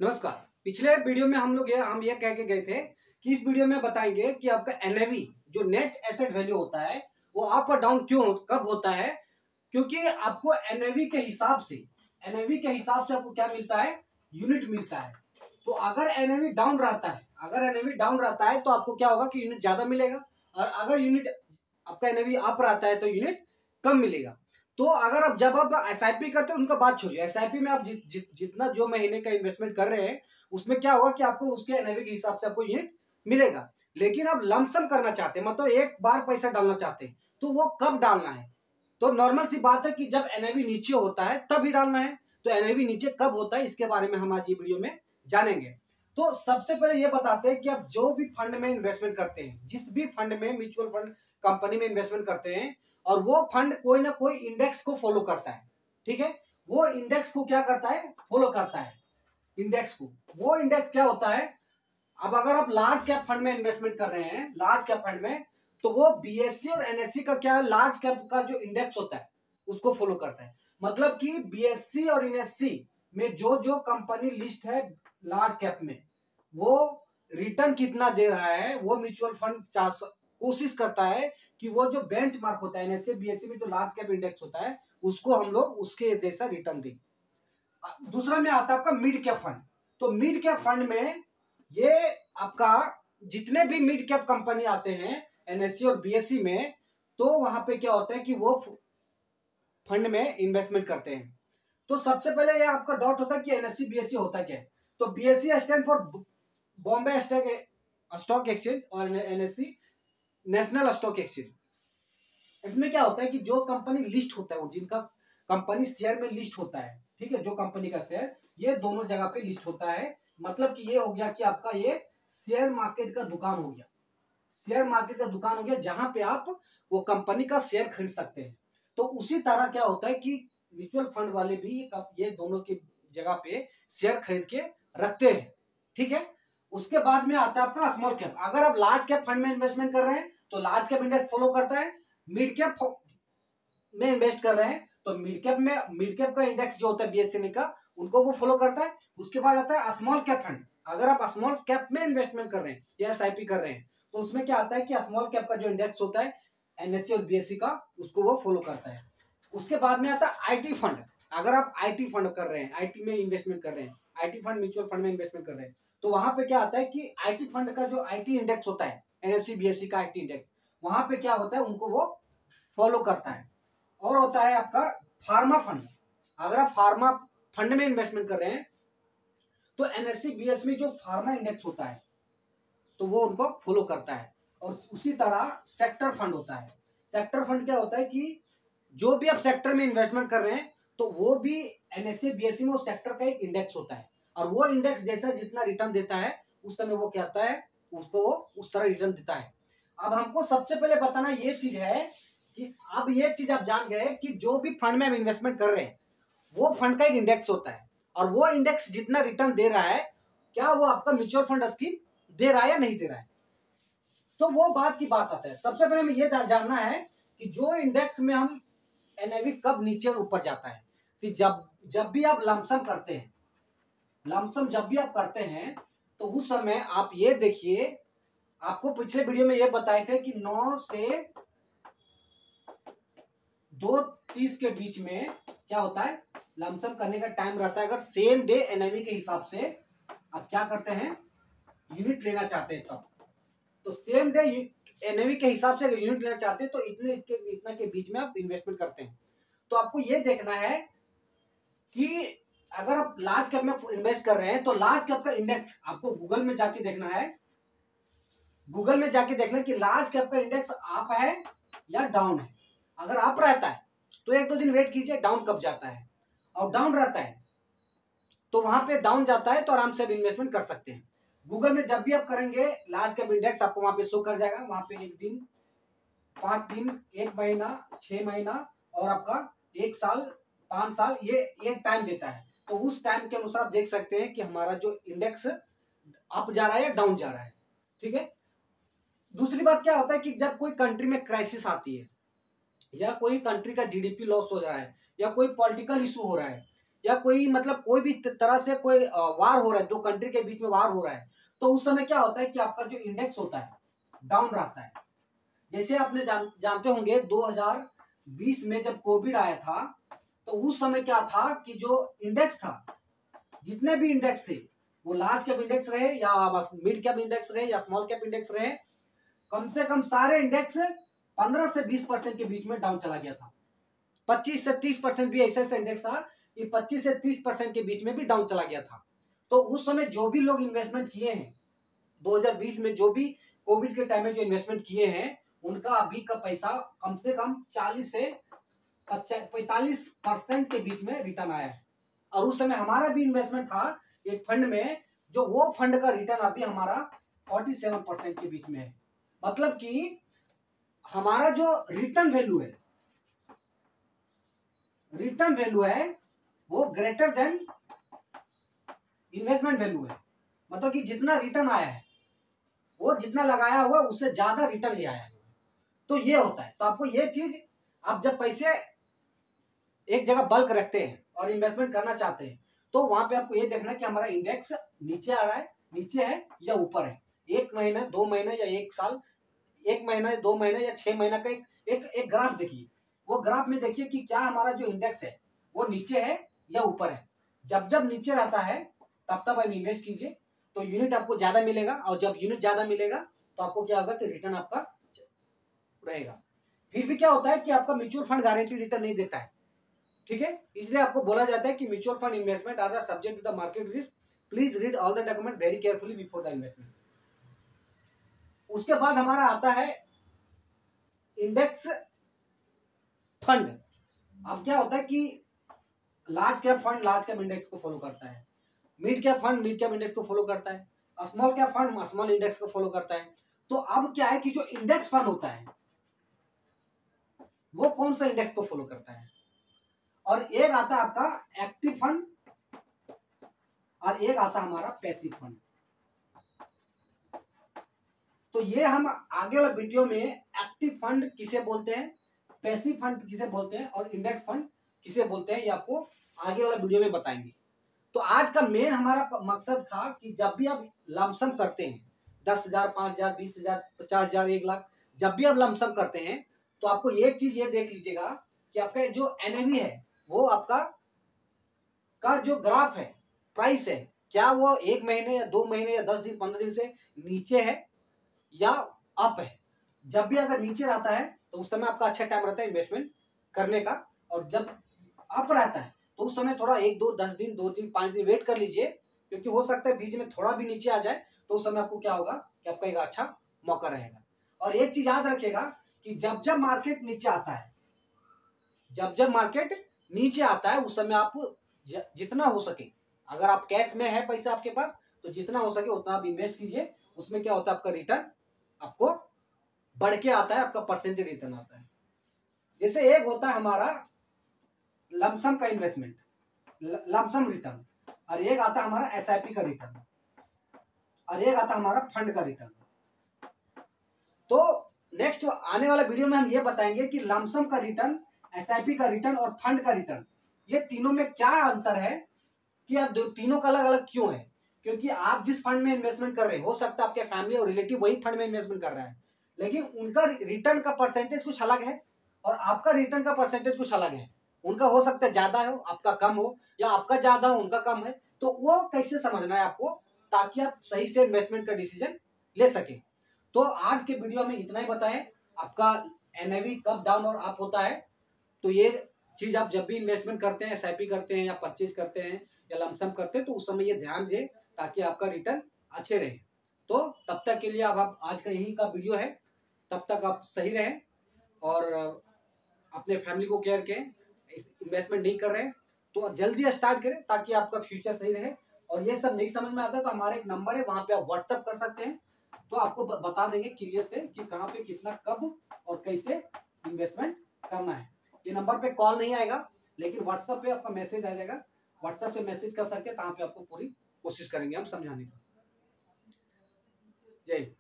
नमस्कार। पिछले वीडियो में हम ये कह के गए थे कि इस वीडियो में बताएंगे कि आपका एनएवी जो नेट एसेट वैल्यू होता है वो अप और डाउन कब होता है। क्योंकि आपको एनएवी के हिसाब से आपको क्या मिलता है, यूनिट मिलता है। तो अगर एनएवी डाउन रहता है तो आपको क्या होगा कि यूनिट ज्यादा मिलेगा, और अगर यूनिट आपका एनएवी अप रहता है तो यूनिट कम मिलेगा। तो अगर आप जब आप एसआईपी करते हैं उनका बात छोड़िए, एसआईपी में आप जितना जो महीने का इन्वेस्टमेंट कर रहे हैं उसमें क्या होगा कि आपको उसके एनएवी के हिसाब से आपको यूनिट मिलेगा। लेकिन आप लमसम करना चाहते हैं, मतलब एक बार पैसा डालना चाहते हैं, तो वो कब डालना है? तो नॉर्मल सी बात है कि जब एनएवी नीचे होता है तब ही डालना है। तो एनएवी नीचे कब होता है इसके बारे में हम आज ये वीडियो में जानेंगे। तो सबसे पहले ये बताते हैं कि आप जो भी फंड में इन्वेस्टमेंट करते हैं, जिस भी फंड में, म्यूचुअल फंड कंपनी में इन्वेस्टमेंट करते हैं, और वो फंड कोई ना कोई इंडेक्स को फॉलो करता है। ठीक है, वो इंडेक्स को क्या करता है, फॉलो करता है इंडेक्स को। वो इंडेक्स क्या होता है? अब अगर आप लार्ज कैप फंड में इन्वेस्टमेंट कर रहे हैं, लार्ज कैप फंड में, तो वो बीएससी और एनएससी का क्या, लार्ज कैप का जो इंडेक्स होता है उसको फॉलो करता है। मतलब कि बीएससी और एनएससी में जो जो कंपनी लिस्ट है लार्ज कैप में, वो रिटर्न कितना दे रहा है, वो म्यूचुअल फंड कोशिश करता है कि वो जो बेंचमार्क होता है एनएससी बीएससी में जो लार्ज कैप इंडेक्स होता है उसको हम लोग उसके जैसा रिटर्न दें। दूसरा में आता है आपका मिड कैप फंड। तो मिड कैप फंड में ये आपका जितने भी मिड कैप कंपनी आते हैं एनएससी और बीएससी में, तो वहां पे क्या होता है कि वो फंड में इन्वेस्टमेंट करते हैं। तो सबसे पहले ये आपका डाउट होता है कि एनएससी बीएससी होता क्या है। तो BSc stand for Bombay stock exchange और एनएससी नेशनल स्टॉक एक्सचेंज। इसमें क्या होता है कि जो कंपनी लिस्ट होता है, वो जिनका कंपनी शेयर में लिस्ट होता है, ठीक है, जो कंपनी का शेयर, ये दोनों जगह पे लिस्ट होता है। मतलब कि ये हो गया कि आपका ये शेयर मार्केट का दुकान हो गया, शेयर मार्केट का दुकान हो गया जहां पे आप वो कंपनी का शेयर खरीद सकते हैं। तो उसी तरह क्या होता है कि म्यूचुअल फंड वाले भी ये दोनों की जगह पे शेयर खरीद के रखते हैं। ठीक है, उसके बाद में आता है आपका स्मॉल कैप। अगर आप लार्ज कैप फंड में इन्वेस्टमेंट कर रहे हैं तो लार्ज कैप इंडेक्स फॉलो करता है। मिड कैप में इन्वेस्ट कर रहे हैं तो मिड कैप का इंडेक्स जो होता है बीएससी का, उनको वो फॉलो करता है। उसके बाद आता है स्मॉल कैप फंड। अगर आप स्मॉल कैप में इन्वेस्टमेंट कर रहे हैं या एसआईपी कर रहे हैं तो उसमें क्या आता है कि स्मॉल कैप का जो इंडेक्स होता है एनएससी और बीएससी का, उसको वो फॉलो करता है। उसके बाद में आता है आईटी फंड। अगर आप आईटी फंड कर रहे हैं, आईटी में इन्वेस्टमेंट कर रहे हैं, आईटी फंड म्यूचुअल फंड में इन्वेस्टमेंट कर रहे हैं, तो वहां पे क्या आता है कि आईटी फंड का जो आईटी इंडेक्स होता है एनएससी बीएससी का आईटी इंडेक्स, वहां पे क्या होता है, उनको वो फॉलो करता है। और होता है आपका फार्मा फंड। अगर आप फार्मा फंड में इन्वेस्टमेंट कर रहे हैं तो एनएससी बीएससी में जो फार्मा इंडेक्स होता है तो वो उनको फॉलो करता है। और उसी तरह सेक्टर फंड होता है। सेक्टर फंड क्या होता है कि जो भी आप सेक्टर में इन्वेस्टमेंट कर रहे हैं तो वो भी एनएससी बीएससी में उस सेक्टर का एक इंडेक्स होता है, और वो इंडेक्स जैसा जितना रिटर्न देता है उस समय वो क्या होता है, उसको वो उस तरह रिटर्न देता है। अब हमको सबसे पहले बताना ये चीज है कि अब ये चीज आप जान गए कि जो भी फंड में हम इन्वेस्टमेंट कर रहे हैं वो फंड का एक इंडेक्स होता है, और वो इंडेक्स जितना रिटर्न दे रहा है, क्या वो आपका म्यूचुअल फंड स्कीम दे रहा है या नहीं दे रहा है। तो वो बात की बात आता है। सबसे पहले हमें ये जानना है कि जो इंडेक्स में हम एनएवी कब नीचे और ऊपर जाता है। कि जब भी आप लमसम करते हैं, लमसम जब भी आप करते हैं तो उस समय आप ये देखिए, आपको पिछले वीडियो में ये बताए थे कि 9 से 2:30 के बीच में क्या होता है, लमसम करने का टाइम रहता है। अगर सेम डे एनएवी के हिसाब से आप क्या करते हैं, यूनिट लेना चाहते हैं तब, तो सेम डे एनएवी के हिसाब से अगर यूनिट लेना चाहते हैं तो इतना के बीच में आप इन्वेस्टमेंट करते हैं। तो आपको ये देखना है कि अगर आप लार्ज कैप में इन्वेस्ट कर रहे हैं तो लार्ज कैप का इंडेक्स आपको गूगल में जाके देखना है। गूगल में जाके देखना कि लार्ज कैप का इंडेक्स अप है या डाउन है। अगर अप रहता है तो 1-2 दिन वेट कीजिए, डाउन कब जाता है, और डाउन रहता है तो वहां पे डाउन जाता है तो आराम से इन्वेस्टमेंट कर सकते हैं। गूगल में जब भी आप करेंगे लार्ज कैप इंडेक्स आपको वहां पे शो कर जाएगा। वहां पे 1 दिन, 5 दिन, 1 महीना, 6 महीना और आपका 1 साल, 5 साल, ये एक टाइम देता है। तो उस टाइम के अनुसार आप देख सकते हैं कि हमारा जो इंडेक्स अप जा रहा है या डाउन जा रहा है। ठीक है, दूसरी बात क्या होता है कि जब कोई कंट्री में क्राइसिस आती है या कोई कंट्री का जीडीपी लॉस हो रहा है या कोई पॉलिटिकल इशू हो रहा है या कोई मतलब कोई भी तरह से कोई वार हो रहा है, दो कंट्री के बीच में वार हो रहा है, तो उस समय क्या होता है कि आपका जो इंडेक्स होता है डाउन रहता है। जैसे आपने जानते होंगे 2020 में जब कोविड आया था, तो उस समय क्या था कि जो इंडेक्स था, जितने भी इंडेक्स थे, वो लार्ज कैप इंडेक्स रहे या मिड कैप इंडेक्स रहे या स्मॉल कैप इंडेक्स रहे, कम से कम सारे इंडेक्स 15 से 20% के बीच में डाउन चला गया था। 25 से 30% भी ऐसा इंडेक्स था कि 25 से 30% के बीच में भी डाउन चला गया था। तो उस समय जो भी लोग इन्वेस्टमेंट किए हैं 2020 में, जो भी कोविड के टाइम में जो इन्वेस्टमेंट किए हैं, उनका अभी का पैसा कम से कम 40 से 45% के बीच में रिटर्न आया है। और उस समय हमारा भी इन्वेस्टमेंट था एक फंड में, जो वो फंड का रिटर्न अभी हमारा 47% के बीच में है। मतलब कि हमारा जो रिटर्न वैल्यू है वो ग्रेटर देन इन्वेस्टमेंट वैल्यू है। मतलब कि जितना रिटर्न आया है वो जितना लगाया हुआ उससे ज्यादा रिटर्न ही आया है। तो ये होता है। तो आपको ये चीज, आप जब पैसे एक जगह बल्क रखते हैं और इन्वेस्टमेंट करना चाहते हैं, तो वहां पे आपको ये देखना है कि हमारा इंडेक्स नीचे आ रहा है, नीचे है या ऊपर है। 1 महीना, 2 महीना या 1 साल, 1 महीना, 2 महीना या 6 महीना का एक ग्राफ देखिए। वो ग्राफ में देखिए कि क्या हमारा जो इंडेक्स है वो नीचे है या ऊपर है। जब जब नीचे रहता है तब तब आप इन्वेस्ट कीजिए, तो यूनिट आपको ज्यादा मिलेगा। और जब यूनिट ज्यादा मिलेगा तो आपको क्या होगा कि रिटर्न आपका रहेगा। फिर भी क्या होता है कि आपका म्यूचुअल फंड गारंटी रिटर्न नहीं देता है, ठीक है। इसलिए आपको बोला जाता है कि mutual fund investment are the subject to the market risk, please read all the document very carefully before the investment. उसके बाद हमारा आता है इंडेक्स फंड। अब क्या होता है कि large cap fund large cap index को फॉलो करता है, mid cap fund mid cap index को फॉलो करता है, small cap fund small index को फॉलो करता है। तो अब क्या है कि जो इंडेक्स फंड होता है वो कौन सा इंडेक्स को फॉलो करता है। और एक आता है आपका एक्टिव फंड और एक आता है हमारा पैसिव फंड। तो ये हम आगे वाले वीडियो में एक्टिव फंड किसे बोलते हैं, पैसिव फंड किसे बोलते हैं और इंडेक्स फंड किसे बोलते हैं, ये आपको आगे वाला वीडियो में बताएंगे। तो आज का मेन हमारा मकसद था कि जब भी आप लमसम करते हैं 10,000, 5,000, 20,000, 50,000, 1 लाख, जब भी आप लमसम करते हैं तो आपको एक चीज ये देख लीजिएगा कि आपका जो एनएवी है वो आपका का जो ग्राफ है, प्राइस है, क्या वो 1 महीने या 2 महीने या 10 दिन 15 दिन से नीचे है या अप है। जब भी अगर नीचे रहता है तो उस समय आपका अच्छा टाइम रहता है इन्वेस्टमेंट करने का, और जब अप रहता है तो उस समय थोड़ा 1, 2, 10 दिन, 2 दिन, 5 दिन वेट कर लीजिए, क्योंकि हो सकता है बीच में थोड़ा भी नीचे आ जाए, तो उस समय आपको क्या होगा कि आपका एक अच्छा मौका रहेगा। और एक चीज याद रखिएगा कि जब जब मार्केट नीचे आता है, जब जब मार्केट नीचे आता है उस समय आप जितना हो सके, अगर आप कैश में है पैसा आपके पास, तो जितना हो सके उतना आप इन्वेस्ट कीजिए। उसमें क्या होता है आपका रिटर्न आपको बढ़ के आता है, आपका परसेंटेज रिटर्न आता है। जैसे एक होता है हमारा लमसम का इन्वेस्टमेंट, लमसम रिटर्न, और एक आता है हमारा एसआईपी का रिटर्न, और एक आता है हमारा फंड का रिटर्न। तो नेक्स्ट आने वाला वीडियो में हम ये बताएंगे कि लमसम का रिटर्न, एसआईपी का रिटर्न और फंड का रिटर्न, ये तीनों में क्या अंतर है, कि आप तीनों का अलग अलग क्यों है। क्योंकि आप जिस फंड में इन्वेस्टमेंट कर रहे हैं, हो सकता है आपके फैमिली और रिलेटिव वही फंड में इन्वेस्टमेंट कर रहा है, लेकिन उनका रिटर्न का परसेंटेज कुछ अलग है और आपका रिटर्न का परसेंटेज कुछ अलग है। उनका हो सकता है ज्यादा हो, आपका कम हो, या आपका ज्यादा हो, उनका कम है। तो वो कैसे समझना है आपको, ताकि आप सही से इन्वेस्टमेंट का डिसीजन ले सके। तो आज के वीडियो में इतना ही बताएं। आपका एनएवी कब डाउन और अप होता है, तो ये चीज आप जब भी इन्वेस्टमेंट करते हैं, एसआईपी करते हैं या परचेज करते हैं या लमसम करते हैं, तो उस समय ये ध्यान दें ताकि आपका रिटर्न अच्छे रहे। तो तब तक के लिए अब आप आज का यही का वीडियो है, तब तक आप सही रहें और अपने फैमिली को केयर करें। इन्वेस्टमेंट नहीं कर रहे हैं तो जल्दी स्टार्ट करें ताकि आपका फ्यूचर सही रहे। और ये सब नहीं समझ में आता है तो हमारा एक नंबर है, वहां पे आप व्हाट्सअप कर सकते हैं, तो आपको बता देंगे क्लियर से कि कहाँ पे कितना, कब और कैसे इन्वेस्टमेंट करना है। ये नंबर पे कॉल नहीं आएगा, लेकिन व्हाट्सएप पे आपका मैसेज आ जाएगा। व्हाट्सएप से मैसेज कर सकते हैं, कहाँ पे आपको पूरी कोशिश करेंगे हम समझाने का। जय